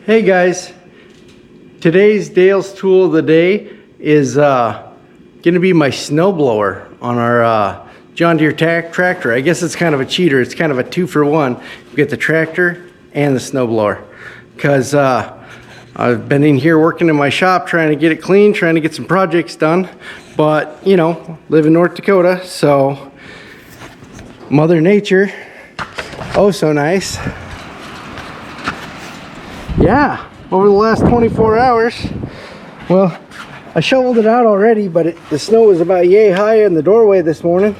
Hey guys, today's Dale's tool of the day is gonna be my snowblower on our John Deere tractor. I guess it's kind of a cheater. It's kind of a 2-for-1. You get the tractor and the snowblower, because I've been in here working in my shop trying to get it clean, trying to get some projects done, but you know, live in North Dakota, so Mother Nature, oh so nice. Yeah, over the last 24 hours, well, I shoveled it out already, but the snow was about yay high in the doorway this morning,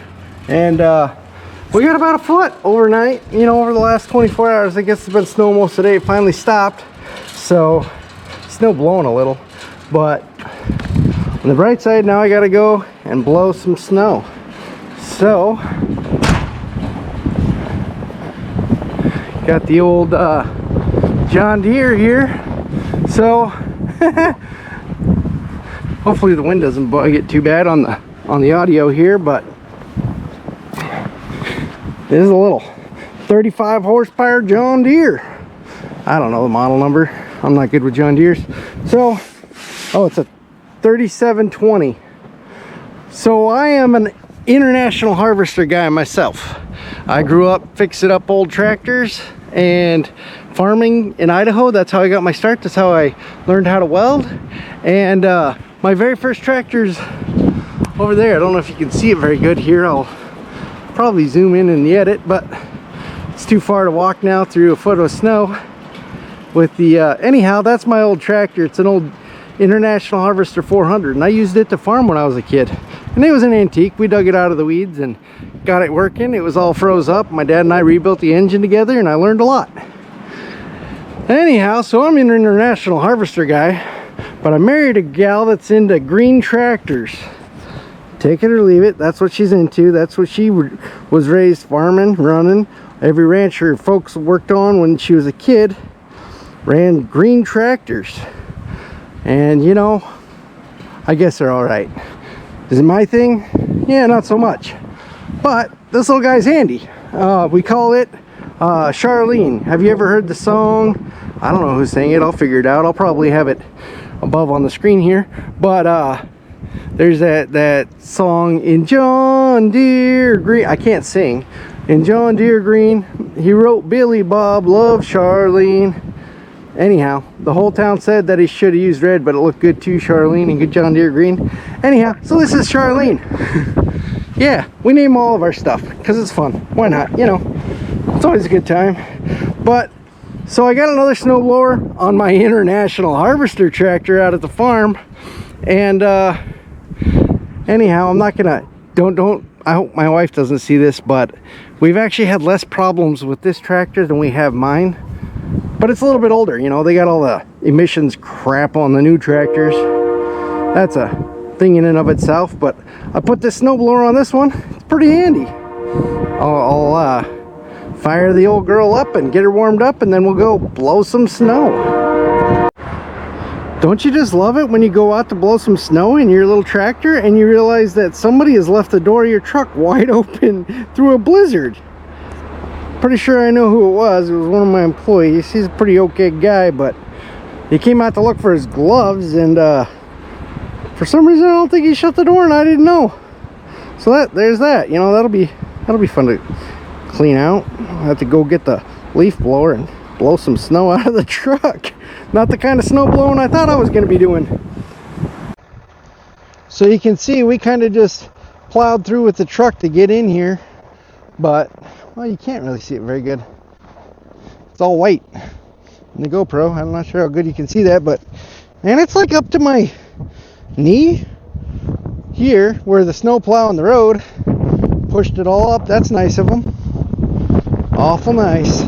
and we got about a foot overnight, you know, over the last 24 hours. I guess it's been snow most of the day. It finally stopped, so snow blowing a little, but on the bright side, now I gotta go and blow some snow. So got the old John Deere here, so hopefully the wind doesn't bug it too bad on the audio here, but this is a little 35 horsepower John Deere. I don't know the model number, I'm not good with John Deere's. So oh, it's a 3720. So I am an international harvester guy myself. I grew up fixing up old tractors and farming in Idaho. That's how I got my start. That's how I learned how to weld. And my very first tractor's over there. I don't know if you can see it very good here. I'll probably zoom in the edit, but it's too far to walk now through a foot of snow with the anyhow, that's my old tractor. It's an old International Harvester 400, and I used it to farm when I was a kid, and it was an antique. We dug it out of the weeds and got it working. It was all froze up. My dad and I rebuilt the engine together, and I learned a lot. Anyhow, so I'm an international harvester guy, but I married a gal that's into green tractors. Take it or leave it, that's what she's into. That's what she was raised farming, running. Every ranch her folks worked on when she was a kid ran green tractors. And you know, I guess they're all right. Is it my thing? Yeah, not so much. But this little guy's handy. We call it Charleen. Have you ever heard the song? I don't know who sang it. I'll figure it out. I'll probably have it above on the screen here. But there's that song, in John Deere Green. I can't sing. In John Deere Green, he wrote Billy Bob loved Charleen. Anyhow, the whole town said that he should have used red, but it looked good too, Charleen, and good John Deere green. Anyhow, so this is Charleen. Yeah, we name all of our stuff because it's fun. Why not? You know, it's always a good time. But so I got another snowblower on my International Harvester tractor out at the farm, and anyhow, I'm not gonna I hope my wife doesn't see this, but we've actually had less problems with this tractor than we have mine. But it's a little bit older, you know, they got all the emissions crap on the new tractors. That's a thing in and of itself, but I put this snowblower on this one. It's pretty handy. I'll fire the old girl up and get her warmed up, and then we'll go blow some snow. Don't you just love it when you go out to blow some snow in your little tractor and you realize that somebody has left the door of your truck wide open through a blizzard? Pretty sure I know who it was. It was one of my employees. He's a pretty okay guy, but he came out to look for his gloves, and for some reason I don't think he shut the door, and I didn't know. So there's that. You know, that'll be fun to clean out. I have to go get the leaf blower and blow some snow out of the truck. Not the kind of snow blowing I thought I was going to be doing. So you can see we kind of just plowed through with the truck to get in here, but well, you can't really see it very good. It's all white in the GoPro. I'm not sure how good you can see that, but man, it's like up to my knee here where the snow plow on the road pushed it all up. That's nice of them. Awful nice.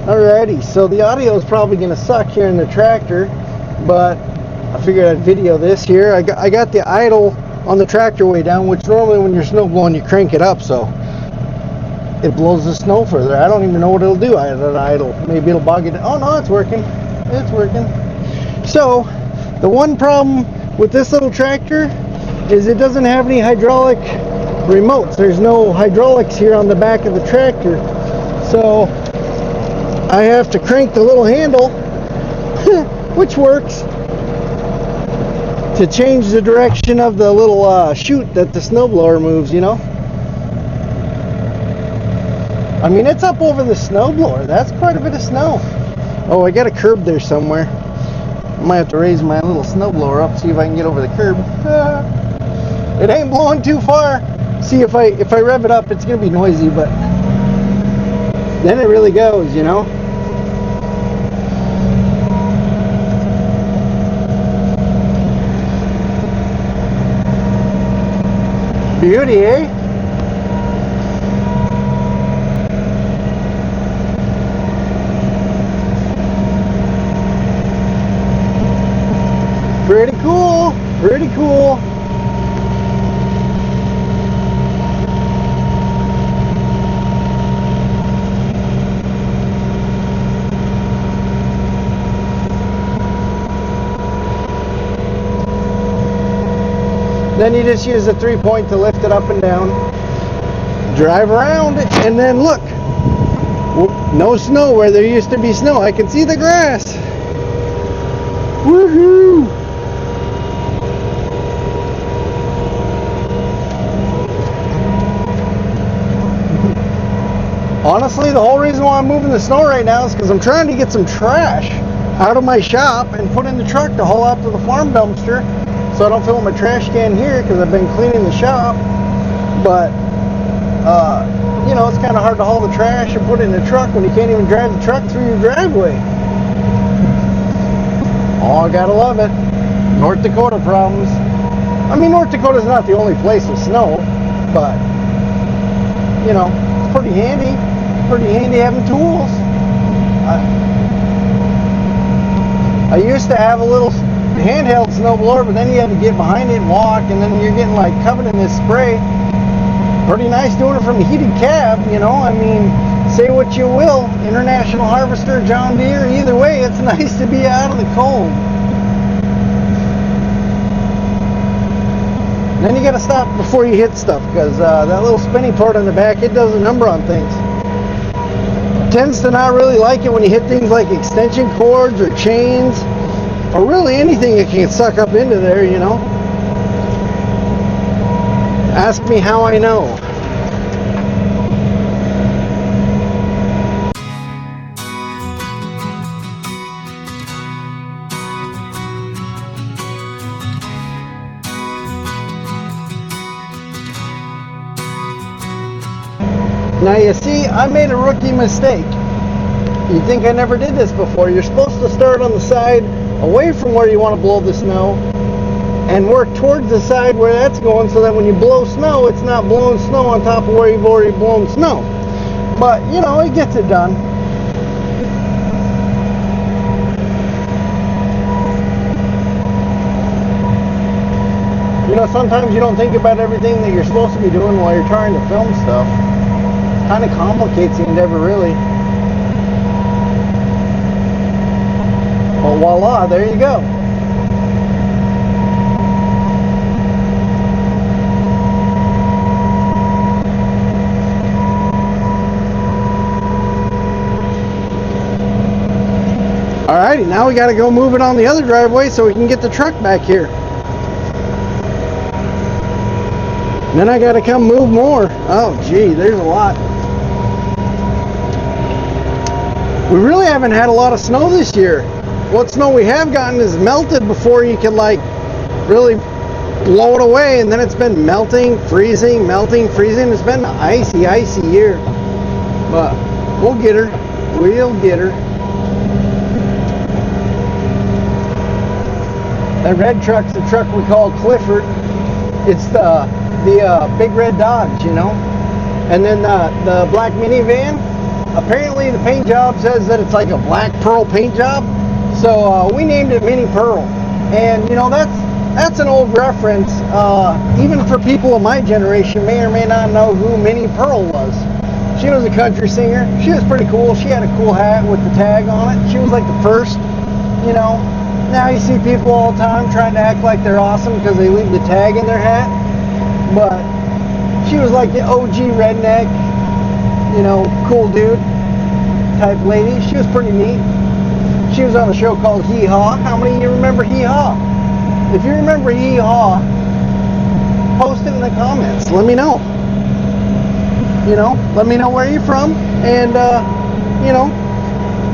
Alrighty, so the audio is probably going to suck here in the tractor, but I figured I'd video this here. I got the idle on the tractor way down, which normally when you're snow blowing you crank it up so it blows the snow further. I don't even know what it'll do. I had it idle. Maybe it'll bog it. Oh no, it's working. It's working. So the one problem with this little tractor is it doesn't have any hydraulic remotes. There's no hydraulics here on the back of the tractor. So I have to crank the little handle which works to change the direction of the little chute that the snowblower moves, you know. I mean, it's up over the snowblower. That's quite a bit of snow. Oh, I got a curb there somewhere. I might have to raise my little snowblower up, see if I can get over the curb. It ain't blowing too far. See, if I rev it up, it's gonna be noisy, but then it really goes, you know. Beauty, eh? Pretty cool, pretty cool. Then you just use the 3-point to lift it up and down, drive around, and then look, no snow where there used to be snow. I can see the grass. Woohoo! Honestly, the whole reason why I'm moving the snow right now is because I'm trying to get some trash out of my shop and put in the truck to haul out to the farm dumpster, so I don't fill my trash can here because I've been cleaning the shop. But you know, it's kind of hard to haul the trash and put it in the truck when you can't even drive the truck through your driveway. Oh, I gotta love it. North Dakota problems. I mean, North Dakota's not the only place with snow, but you know, it's pretty handy. Pretty handy having tools. I used to have a little handheld snowblower, but then you had to get behind it and walk, and then you're getting like covered in this spray. Pretty nice doing it from the heated cab, you know. I mean, say what you will, International Harvester, John Deere, either way, it's nice to be out of the cold. Then you gotta stop before you hit stuff, because that little spinny part on the back, it does a number on things. Tends to not really like it when you hit things like extension cords or chains, or really anything that can suck up into there, you know. Ask me how I know. Now you see, I made a rookie mistake. You think I never did this before. You're supposed to start on the side away from where you want to blow the snow and work towards the side where that's going, so that when you blow snow, it's not blowing snow on top of where you've already blown snow. But, you know, it gets it done. You know, sometimes you don't think about everything that you're supposed to be doing while you're trying to film stuff. Kind of complicates the endeavor, really. Well, voila, there you go. Alrighty, now we got to go move it on the other driveway so we can get the truck back here. Then I got to come move more. Oh, gee, there's a lot. We really haven't had a lot of snow this year. What snow we have gotten is melted before you can like really blow it away, and then it's been melting, freezing, melting, freezing. It's been an icy, icy year. But we'll get her. We'll get her. That red truck's the truck we call Clifford. It's the big red Dodge, you know. And then the black minivan, apparently the paint job says that it's like a black pearl paint job, so we named it Mini Pearl. And you know, that's an old reference. Even for people of my generation may or may not know who Minnie Pearl was. She was a country singer. She was pretty cool. She had a cool hat with the tag on it. She was like the first, you know. Now you see people all the time trying to act like they're awesome because they leave the tag in their hat. But she was like the OG redneck, you know, cool dude type lady. She was pretty neat. She was on a show called Hee Haw. How many of you remember Hee Haw? If you remember Hee Haw, post it in the comments. Let me know. You know, let me know where you're from and, you know,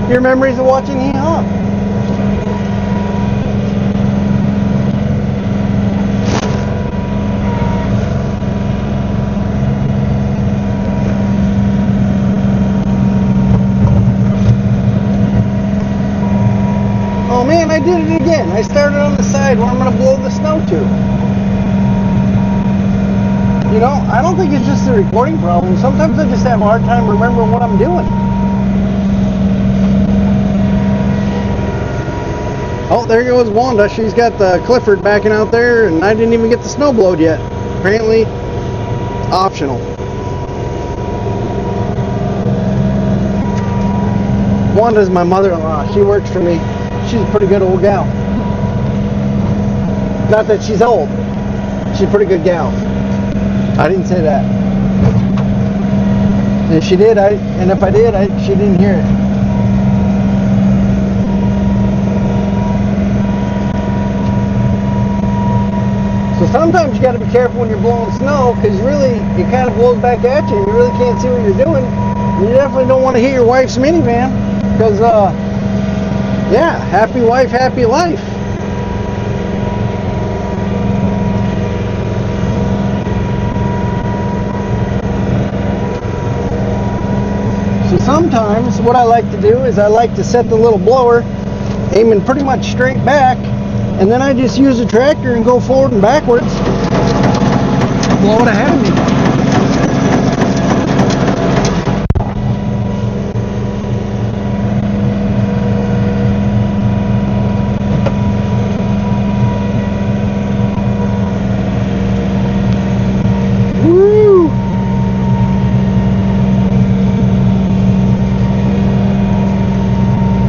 your memories of watching Hee Haw. Oh man, I did it again. I started on the side where I'm going to blow the snow to. You know, I don't think it's just a recording problem. Sometimes I just have a hard time remembering what I'm doing. Oh, there goes Wanda. She's got the Clifford backing out there, and I didn't even get the snow blowed yet. Apparently, optional. Wanda's my mother-in-law. She works for me. She's a pretty good old gal. Not that she's old. She's a pretty good gal. I didn't say that. And if she did, and if I did, she didn't hear it. So sometimes you got to be careful when you're blowing snow, because really it kind of blows back at you, and you really can't see what you're doing. And you definitely don't want to hit your wife's minivan, because yeah, happy wife, happy life. So sometimes what I like to do is I like to set the little blower aiming pretty much straight back, and then I just use the tractor and go forward and backwards, blow it ahead of me. Woo!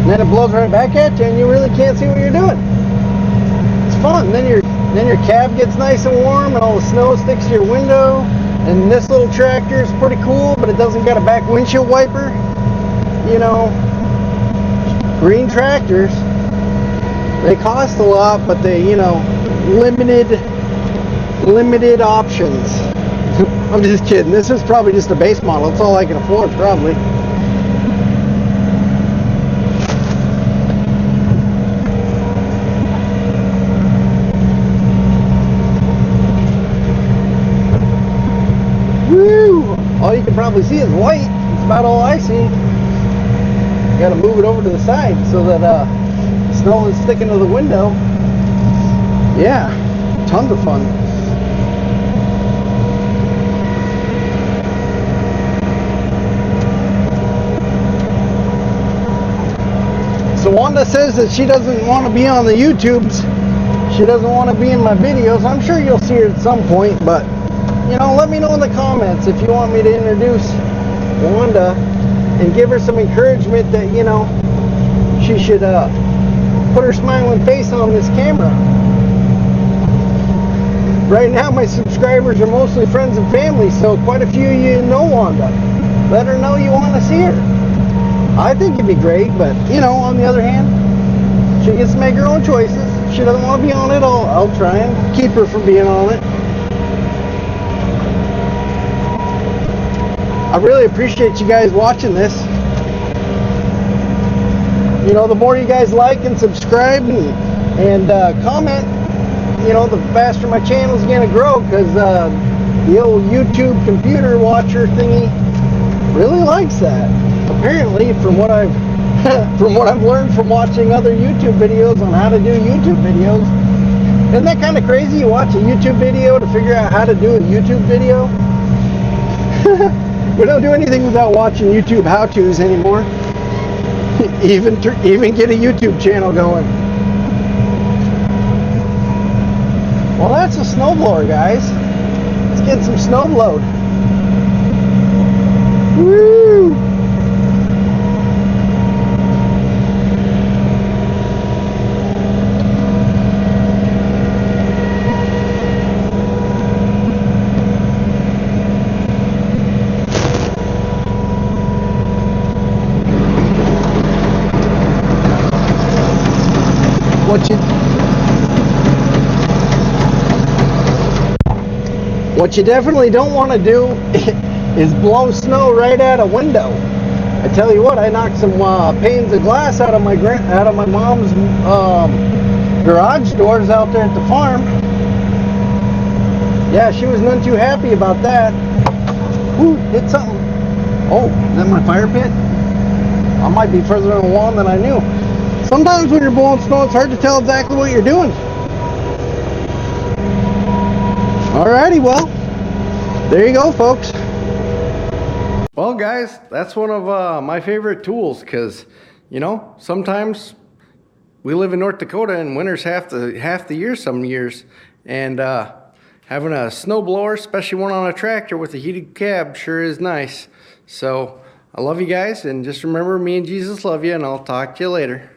And then it blows right back at you, and you really can't see what you're doing. It's fun. Then your cab gets nice and warm, and all the snow sticks to your window. And this little tractor is pretty cool, but it doesn't got a back windshield wiper. You know, green tractors, they cost a lot, but they, you know, limited options. I'm just kidding. This is probably just a base model. It's all I can afford, probably. Woo! All you can probably see is white. It's about all I see. Got to move it over to the side so that snow is sticking to the window. Yeah, tons of fun. So Wanda says that she doesn't want to be on the YouTubes. She doesn't want to be in my videos. I'm sure you'll see her at some point, but you know, let me know in the comments if you want me to introduce Wanda and give her some encouragement that, you know, she should put her smiling face on this camera. Right now my subscribers are mostly friends and family, so quite a few of you know Wanda. Let her know you want to see her. I think it'd be great, but you know, on the other hand, she gets to make her own choices. If she doesn't want to be on it, I'll try and keep her from being on it. I really appreciate you guys watching this. You know, the more you guys like and subscribe and comment, you know, the faster my channel's gonna grow, because the old YouTube computer watcher thingy really likes that. Apparently, from what I've learned from watching other YouTube videos on how to do YouTube videos. Isn't that kind of crazy? You watch a YouTube video to figure out how to do a YouTube video? We don't do anything without watching YouTube how-tos anymore. even get a YouTube channel going. Well, that's a snowblower, guys. Let's get some snow blowed. Woo! What you definitely don't want to do is blow snow right at a window. I tell you what, I knocked some panes of glass out of my mom's garage doors out there at the farm. Yeah, she was none too happy about that. Ooh, hit something. Oh, is that my fire pit? I might be further along than I knew. Sometimes when you're blowing snow, it's hard to tell exactly what you're doing. Alrighty, well, there you go, folks. Well, guys, that's one of my favorite tools because, you know, sometimes we live in North Dakota and winter's half the year some years, and having a snow blower, especially one on a tractor with a heated cab, sure is nice. So I love you guys, and just remember, me and Jesus love you, and I'll talk to you later.